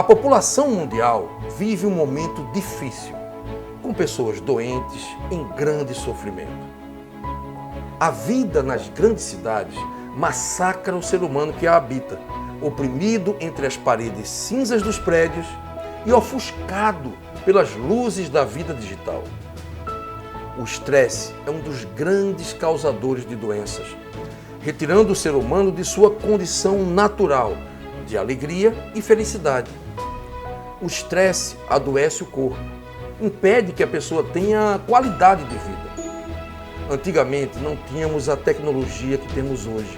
A população mundial vive um momento difícil, com pessoas doentes em grande sofrimento. A vida nas grandes cidades massacra o ser humano que a habita, oprimido entre as paredes cinzas dos prédios e ofuscado pelas luzes da vida digital. O estresse é um dos grandes causadores de doenças, retirando o ser humano de sua condição natural de alegria e felicidade. O estresse adoece o corpo, impede que a pessoa tenha qualidade de vida. Antigamente não tínhamos a tecnologia que temos hoje,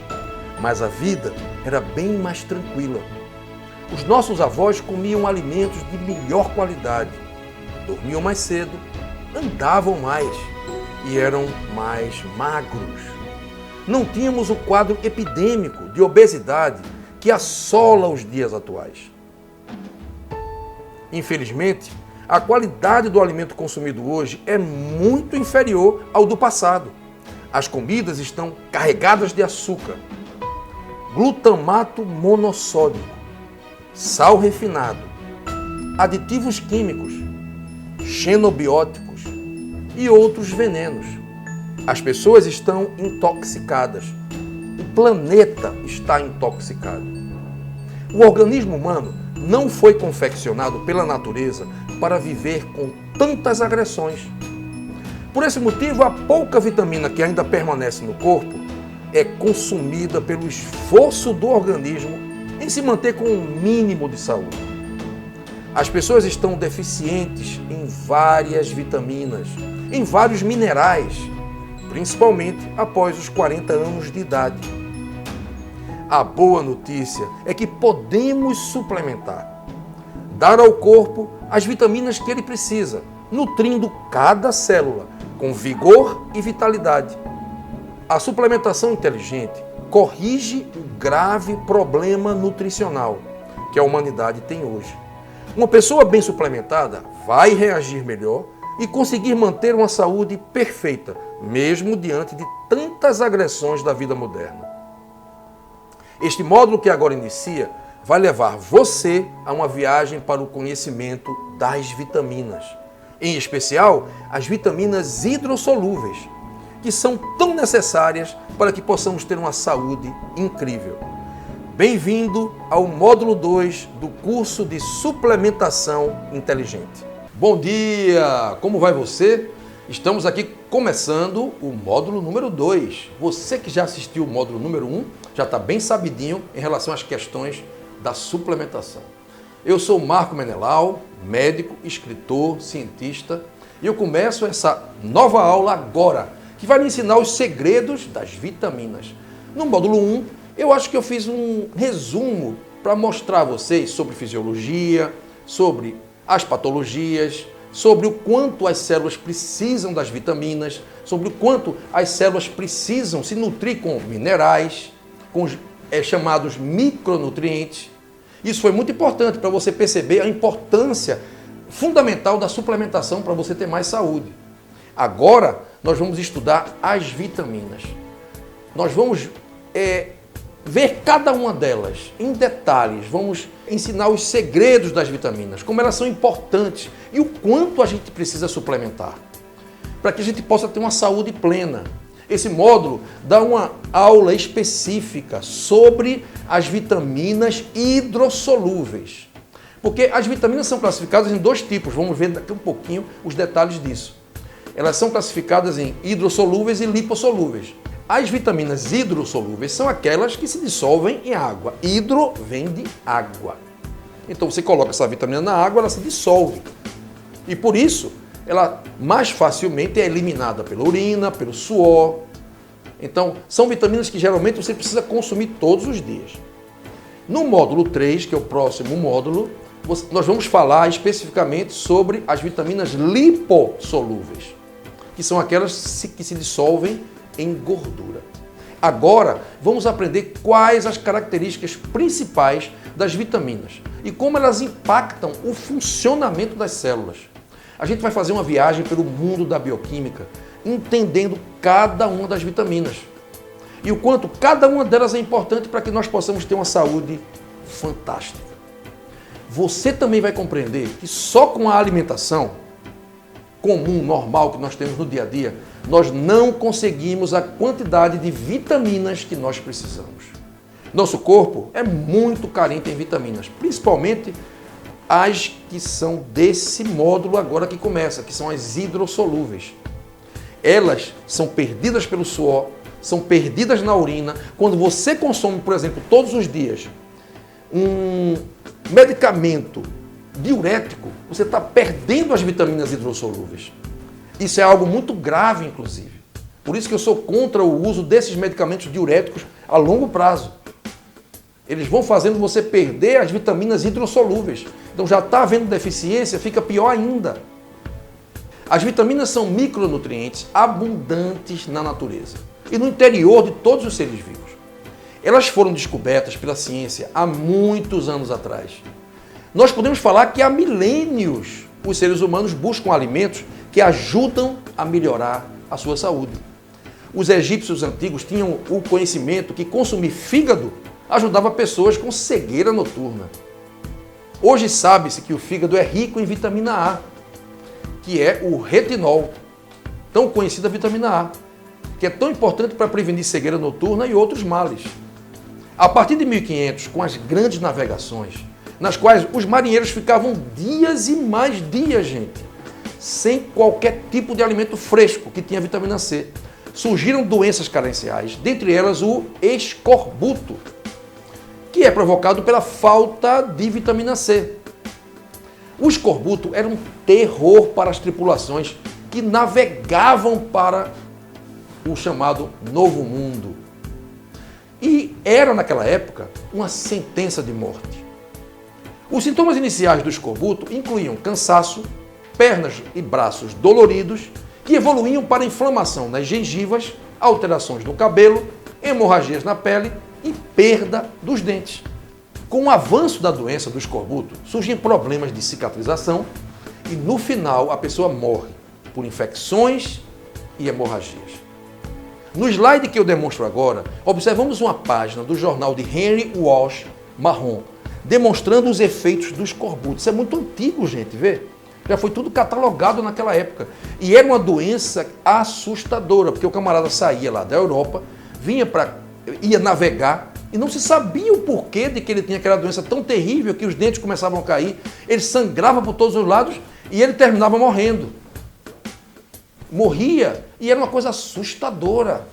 mas a vida era bem mais tranquila. Os nossos avós comiam alimentos de melhor qualidade, dormiam mais cedo, andavam mais e eram mais magros. Não tínhamos o quadro epidêmico de obesidade que assola os dias atuais. Infelizmente, a qualidade do alimento consumido hoje é muito inferior ao do passado. As comidas estão carregadas de açúcar, glutamato monossódico, sal refinado, aditivos químicos, xenobióticos e outros venenos. As pessoas estão intoxicadas. O planeta está intoxicado. O organismo humano não foi confeccionado pela natureza para viver com tantas agressões. Por esse motivo, a pouca vitamina que ainda permanece no corpo é consumida pelo esforço do organismo em se manter com um mínimo de saúde. As pessoas estão deficientes em várias vitaminas, em vários minerais, principalmente após os 40 anos de idade. A boa notícia é que podemos suplementar, dar ao corpo as vitaminas que ele precisa, nutrindo cada célula com vigor e vitalidade. A suplementação inteligente corrige o grave problema nutricional que a humanidade tem hoje. Uma pessoa bem suplementada vai reagir melhor e conseguir manter uma saúde perfeita, mesmo diante de tantas agressões da vida moderna. Este módulo que agora inicia vai levar você a uma viagem para o conhecimento das vitaminas, em especial as vitaminas hidrossolúveis, que são tão necessárias para que possamos ter uma saúde incrível. Bem-vindo ao módulo 2 do curso de suplementação inteligente. Bom dia! Como vai você? Estamos aqui começando o módulo número 2. Você que já assistiu o módulo número 1, já está bem sabidinho em relação às questões da suplementação. Eu sou Marco Menelau, médico, escritor, cientista, e eu começo essa nova aula agora, que vai me ensinar os segredos das vitaminas. No módulo 1, eu acho que eu fiz um resumo para mostrar a vocês sobre fisiologia, sobre as patologias, sobre o quanto as células precisam das vitaminas, sobre o quanto as células precisam se nutrir com minerais, com os chamados micronutrientes. Isso foi muito importante para você perceber a importância fundamental da suplementação para você ter mais saúde. Agora, nós vamos estudar as vitaminas. Nós vamos ver cada uma delas em detalhes, vamos ensinar os segredos das vitaminas, como elas são importantes e o quanto a gente precisa suplementar, para que a gente possa ter uma saúde plena. Esse módulo dá uma aula específica sobre as vitaminas hidrossolúveis, porque as vitaminas são classificadas em dois tipos, vamos ver daqui um pouquinho os detalhes disso. Elas são classificadas em hidrossolúveis e lipossolúveis. As vitaminas hidrossolúveis são aquelas que se dissolvem em água. Hidro vem de água. Então você coloca essa vitamina na água, ela se dissolve. E por isso, ela mais facilmente é eliminada pela urina, pelo suor. Então, são vitaminas que geralmente você precisa consumir todos os dias. No módulo 3, que é o próximo módulo, nós vamos falar especificamente sobre as vitaminas lipossolúveis, que são aquelas que se dissolvem em gordura. Agora, vamos aprender quais as características principais das vitaminas e como elas impactam o funcionamento das células. A gente vai fazer uma viagem pelo mundo da bioquímica, entendendo cada uma das vitaminas e o quanto cada uma delas é importante para que nós possamos ter uma saúde fantástica. você também vai compreender que só com a alimentação comum, normal que nós temos no dia a dia, nós não conseguimos a quantidade de vitaminas que nós precisamos. Nosso corpo é muito carente em vitaminas, principalmente as que são desse módulo agora que começa, que são as hidrossolúveis. Elas são perdidas pelo suor, são perdidas na urina. Quando você consome, por exemplo, todos os dias, um medicamento diurético, você está perdendo as vitaminas hidrossolúveis. Isso é algo muito grave, inclusive. Por isso que eu sou contra o uso desses medicamentos diuréticos a longo prazo. Eles vão fazendo você perder as vitaminas hidrossolúveis. Então já está havendo deficiência, fica pior ainda. As vitaminas são micronutrientes abundantes na natureza e no interior de todos os seres vivos. Elas foram descobertas pela ciência há muitos anos atrás. Nós podemos falar que há milênios os seres humanos buscam alimentos que ajudam a melhorar a sua saúde. Os egípcios antigos tinham o conhecimento que consumir fígado ajudava pessoas com cegueira noturna. Hoje sabe-se que o fígado é rico em vitamina A, que é o retinol, tão conhecida vitamina A, que é tão importante para prevenir cegueira noturna e outros males. A partir de 1500, com as grandes navegações, nas quais os marinheiros ficavam dias e mais dias, gente, sem qualquer tipo de alimento fresco que tinha vitamina C, surgiram doenças carenciais, dentre elas o escorbuto, que é provocado pela falta de vitamina C. O escorbuto era um terror para as tripulações que navegavam para o chamado Novo Mundo. E era, naquela época, uma sentença de morte. Os sintomas iniciais do escorbuto incluíam cansaço, pernas e braços doloridos, que evoluíam para inflamação nas gengivas, alterações no cabelo, hemorragias na pele e perda dos dentes. Com o avanço da doença do escorbuto, surgem problemas de cicatrização e, no final, a pessoa morre por infecções e hemorragias. No slide que eu demonstro agora, observamos uma página do jornal de Henry Walsh Mahon, demonstrando os efeitos do escorbuto. Isso é muito antigo, gente, vê? Já foi tudo catalogado naquela época. E era uma doença assustadora, porque o camarada saía lá da Europa, ia navegar, e não se sabia o porquê de que ele tinha aquela doença tão terrível que os dentes começavam a cair, ele sangrava por todos os lados e ele terminava morrendo. Morria e era uma coisa assustadora.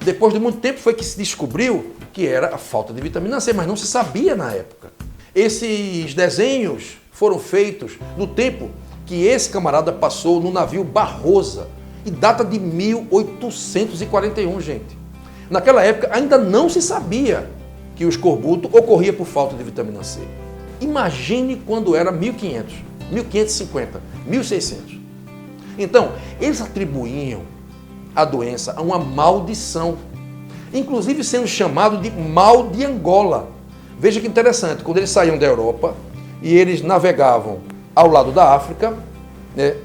Depois de muito tempo foi que se descobriu que era a falta de vitamina C, mas não se sabia na época. Esses desenhos foram feitos no tempo que esse camarada passou no navio Barrosa, e data de 1841, gente. Naquela época ainda não se sabia que o escorbuto ocorria por falta de vitamina C. Imagine quando era 1500, 1550, 1600. Então, eles atribuíam a doença a uma maldição, inclusive sendo chamado de mal de Angola. Veja que interessante, quando eles saíam da Europa e eles navegavam ao lado da África, né,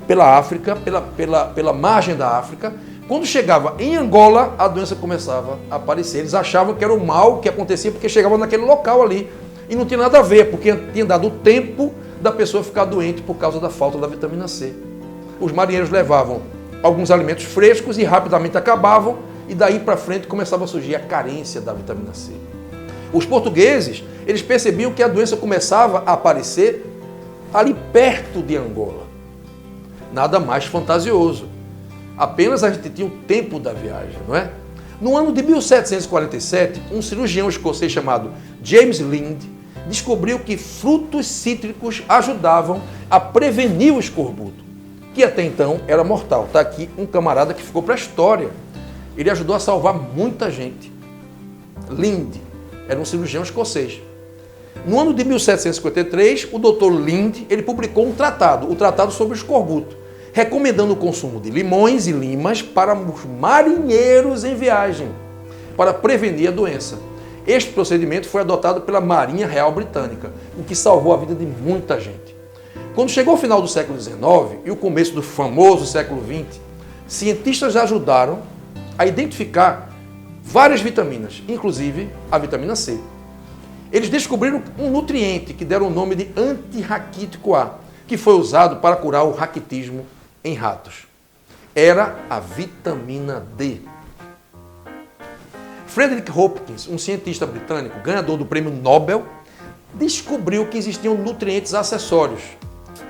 pela margem da África, quando chegava em Angola, a doença começava a aparecer. Eles achavam que era o mal que acontecia porque chegava naquele local ali. E não tinha nada a ver, porque tinha dado o tempo da pessoa ficar doente por causa da falta da vitamina C. Os marinheiros levavam alguns alimentos frescos e rapidamente acabavam, e daí para frente começava a surgir a carência da vitamina C. Os portugueses, eles percebiam que a doença começava a aparecer ali perto de Angola. Nada mais fantasioso. Apenas a gente tinha o tempo da viagem, não é? No ano de 1747, um cirurgião escocês chamado James Lind descobriu que frutos cítricos ajudavam a prevenir o escorbuto, que até então era mortal. Está aqui um camarada que ficou para a história. Ele ajudou a salvar muita gente. Lind era um cirurgião escocês. No ano de 1753, o Dr. Lind ele publicou um tratado, o Tratado sobre o Escorbuto, recomendando o consumo de limões e limas para os marinheiros em viagem, para prevenir a doença. Este procedimento foi adotado pela Marinha Real Britânica, o que salvou a vida de muita gente. Quando chegou o final do século XIX e o começo do famoso século XX, cientistas ajudaram a identificar várias vitaminas, inclusive a vitamina C. Eles descobriram um nutriente que deram o nome de antirraquítico A, que foi usado para curar o raquitismo em ratos. Era a vitamina D. Frederick Hopkins, um cientista britânico, ganhador do prêmio Nobel, descobriu que existiam nutrientes acessórios,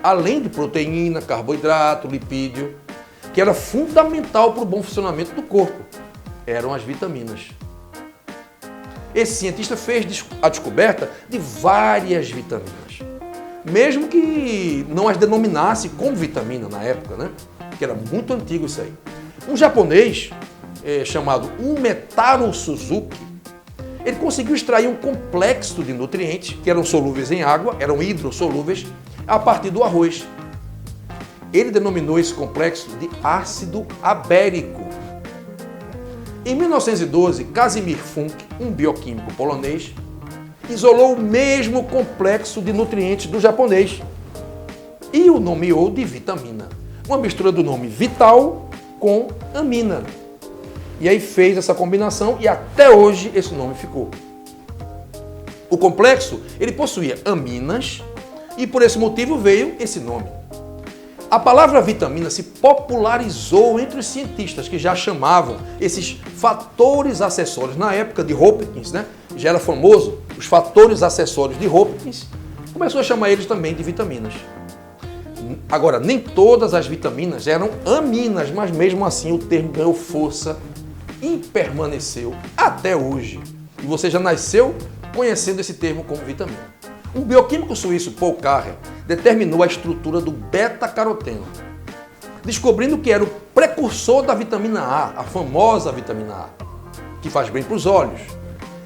além de proteína, carboidrato, lipídio, que era fundamental para o bom funcionamento do corpo. Eram as vitaminas. Esse cientista fez a descoberta de várias vitaminas, mesmo que não as denominasse como vitamina na época, né? Que era muito antigo isso aí. Um japonês chamado Umetaro Suzuki, ele conseguiu extrair um complexo de nutrientes que eram solúveis em água, eram hidrossolúveis, a partir do arroz. Ele denominou esse complexo de ácido abérico. Em 1912, Casimir Funk, um bioquímico polonês, isolou o mesmo complexo de nutrientes do japonês e o nomeou de vitamina. Uma mistura do nome vital com amina. E aí fez essa combinação e até hoje esse nome ficou. O complexo, ele possuía aminas e por esse motivo veio esse nome. A palavra vitamina se popularizou entre os cientistas que já chamavam esses fatores acessórios. Na época de Hopkins, né, já era famoso, os fatores acessórios de Hopkins, começou a chamar eles também de vitaminas. Agora, nem todas as vitaminas eram aminas, mas mesmo assim o termo ganhou força e permaneceu até hoje. E você já nasceu conhecendo esse termo como vitamina. Um bioquímico suíço, Paul Carrer, determinou a estrutura do beta-caroteno, descobrindo que era o precursor da vitamina A, a famosa vitamina A, que faz bem para os olhos.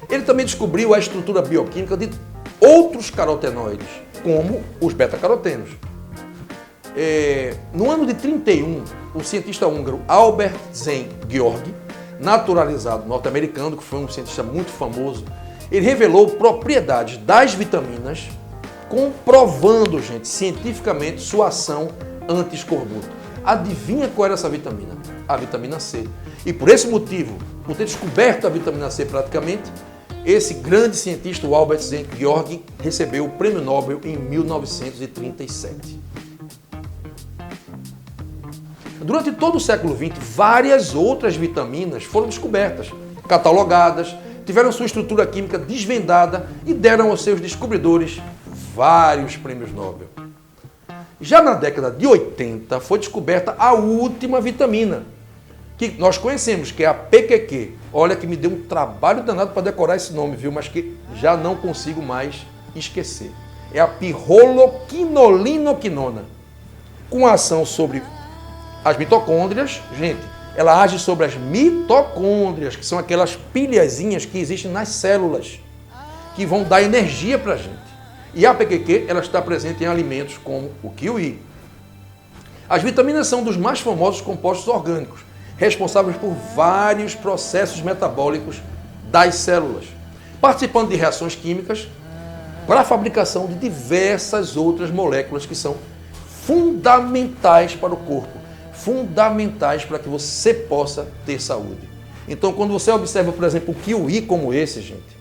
Ele também descobriu a estrutura bioquímica de outros carotenoides, como os beta-carotenos. No ano de 31, o cientista húngaro Albert Szent-Györgyi, naturalizado norte-americano, que foi um cientista muito famoso, ele revelou propriedades das vitaminas, comprovando, gente, cientificamente sua ação anti-escorbuto. Adivinha qual era essa vitamina? A vitamina C. E por esse motivo, por ter descoberto a vitamina C praticamente, esse grande cientista, o Albert Szent-Györgyi, recebeu o prêmio Nobel em 1937. Durante todo o século XX, várias outras vitaminas foram descobertas, catalogadas, tiveram sua estrutura química desvendada e deram aos seus descobridores vários prêmios Nobel. Já na década de 80 foi descoberta a última vitamina que nós conhecemos, que é a PQQ. Olha que me deu um trabalho danado para decorar esse nome, viu? Mas que já não consigo mais esquecer. É a pirroloquinolinoquinona, com ação sobre as mitocôndrias, gente. Ela age sobre as mitocôndrias, que são aquelas pilhazinhas que existem nas células, que vão dar energia para a gente. E a PQQ, ela está presente em alimentos como o kiwi. As vitaminas são dos mais famosos compostos orgânicos, responsáveis por vários processos metabólicos das células, participando de reações químicas para a fabricação de diversas outras moléculas que são fundamentais para o corpo, fundamentais para que você possa ter saúde. Então, quando você observa, por exemplo, o kiwi como esse, gente,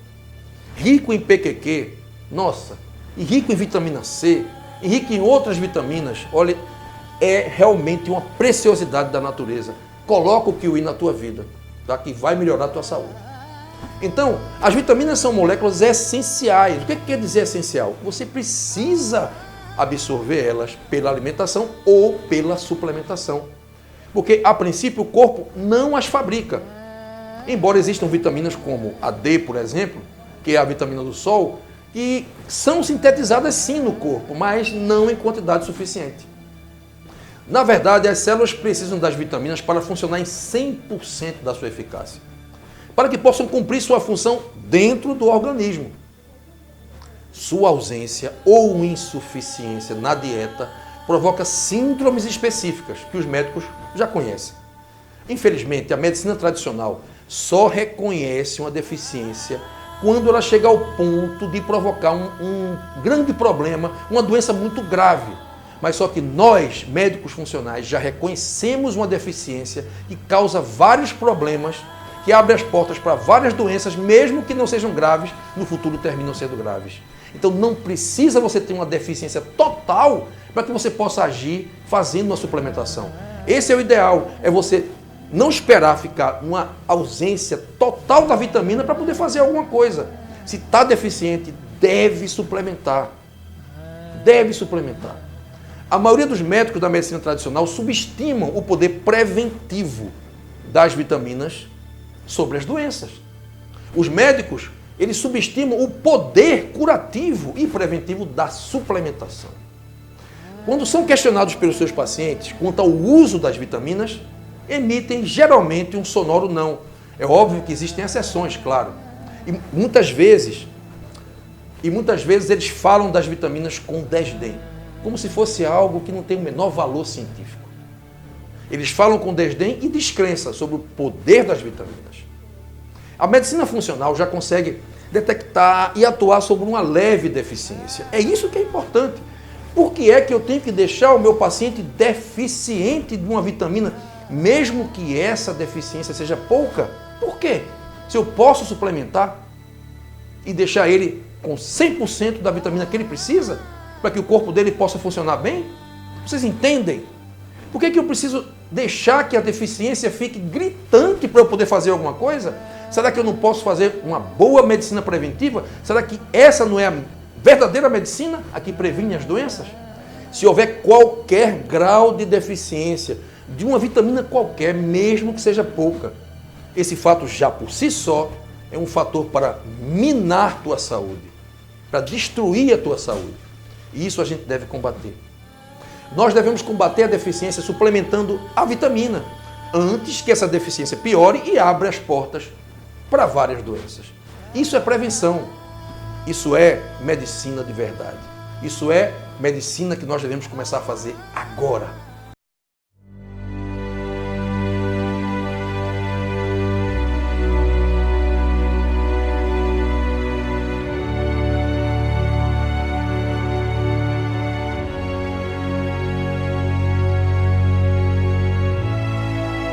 rico em PQQ, nossa, e rico em vitamina C, e rico em outras vitaminas, olha, é realmente uma preciosidade da natureza. Coloca o kiwi na tua vida, tá? Que vai melhorar a tua saúde. Então, as vitaminas são moléculas essenciais. O que quer dizer essencial? Você precisa absorver elas pela alimentação ou pela suplementação. Porque, a princípio, o corpo não as fabrica. Embora existam vitaminas como a D, por exemplo, que é a vitamina do sol, que são sintetizadas sim no corpo, mas não em quantidade suficiente. Na verdade, as células precisam das vitaminas para funcionar em 100% da sua eficácia, para que possam cumprir sua função dentro do organismo. Sua ausência ou insuficiência na dieta provoca síndromes específicas que os médicos já conhecem. Infelizmente, a medicina tradicional só reconhece uma deficiência quando ela chega ao ponto de provocar um grande problema, uma doença muito grave. Mas só que nós, médicos funcionais, já reconhecemos uma deficiência que causa vários problemas que abre as portas para várias doenças, mesmo que não sejam graves, no futuro terminam sendo graves. Então não precisa você ter uma deficiência total para que você possa agir fazendo uma suplementação. Esse é o ideal, é você não esperar ficar numa ausência total da vitamina para poder fazer alguma coisa. Se está deficiente, deve suplementar. Deve suplementar. A maioria dos médicos da medicina tradicional subestimam o poder preventivo das vitaminas sobre as doenças. Os médicos, eles subestimam o poder curativo e preventivo da suplementação. Quando são questionados pelos seus pacientes quanto ao uso das vitaminas, emitem geralmente um sonoro não. É óbvio que existem exceções, claro. E muitas vezes eles falam das vitaminas com desdém, como se fosse algo que não tem o menor valor científico. Eles falam com desdém e descrença sobre o poder das vitaminas. A medicina funcional já consegue detectar e atuar sobre uma leve deficiência. É isso que é importante. Por que é que eu tenho que deixar o meu paciente deficiente de uma vitamina, mesmo que essa deficiência seja pouca? Por quê? Se eu posso suplementar e deixar ele com 100% da vitamina que ele precisa, para que o corpo dele possa funcionar bem? Vocês entendem? Por que eu preciso deixar que a deficiência fique gritante para eu poder fazer alguma coisa? Será que eu não posso fazer uma boa medicina preventiva? Será que essa não é a verdadeira medicina, a que previne as doenças? Se houver qualquer grau de deficiência de uma vitamina qualquer, mesmo que seja pouca, esse fato já por si só é um fator para minar tua saúde, para destruir a tua saúde. E isso a gente deve combater. Nós devemos combater a deficiência suplementando a vitamina, antes que essa deficiência piore e abra as portas para várias doenças. Isso é prevenção. Isso é medicina de verdade. Isso é medicina que nós devemos começar a fazer agora.